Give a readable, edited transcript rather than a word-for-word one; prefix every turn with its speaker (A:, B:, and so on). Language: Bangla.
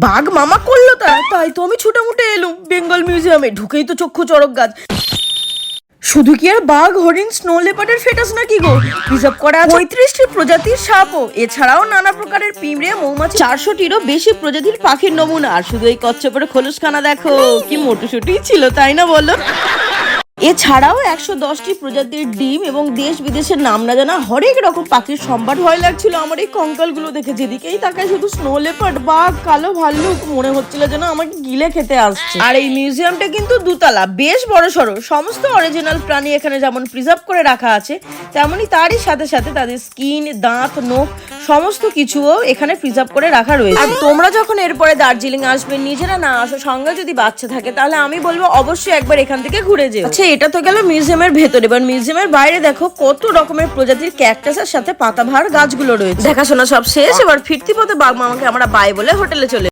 A: বাঘ মামা করলো তারা, তাই তো আমি ছুটে এলুম বেঙ্গল মিউজিয়ামে। ঢুকেই তো চক্ষু চড়ক গাছ। শুধু কি আর বাঘ, হরিণ, স্নো লেপার্ডের ফেটাস নাকি গো, প্রিজার্ভ করা আছে 35টি প্রজাতির সাপও, এছাড়াও নানা প্রকারের পিঁমড়ে, মৌমাছি, 400টিরও বেশি প্রজাতির পাখির নমুনা। আর শুধু এই কচ্ছপের খোলসখানা দেখো, কি মোটুসুটি ছিল তাই না বলো। এছাড়াও 110টি প্রজাতির ডিম এবং দেশ বিদেশের নাম না জানা হরেক রকম পাখির সম্ভার। ভয় লাগছিল আমার এই কঙ্কালগুলো দেখে, যেদিকেই তাকায় শুধু স্নো লেপার্ড, বাঘ, কালো ভাল্লুক, মনে হচ্ছিল যেন আমাকে গিলে খেতে আসছে। আর এই মিউজিয়ামটা কিন্তু দুতলা, বেশ বড় সড়ো। সমস্ত অরিজিনাল প্রাণী এখানে যেমন প্রিজার্ভ করে রাখা আছে, তেমনি তারই সাথে সাথে তাদের স্কিন, দাঁত, নখ সমস্ত কিছুও এখানে প্রিজার্ভ করে রাখা রয়েছে। আর তোমরা যখন এরপরে দার্জিলিং আসবে, নিজেরা না আসো, সঙ্গে যদি বাচ্চা থাকে, তাহলে আমি বলবো অবশ্যই একবার এখান থেকে ঘুরে যেও। আচ্ছা, এটা তো গেল মিউজিয়ামের ভেতরে। এবার মিউজিয়ামের বাইরে দেখো কত রকমের প্রজাতির ক্যাকটাসের সাথে পাতাবাহার গাছগুলো রয়েছে। দেখাশোনা সব শেষ, এবার ফিরতি পথে বাঘ মামাকে আমরা বাই বলে হোটেলে চলে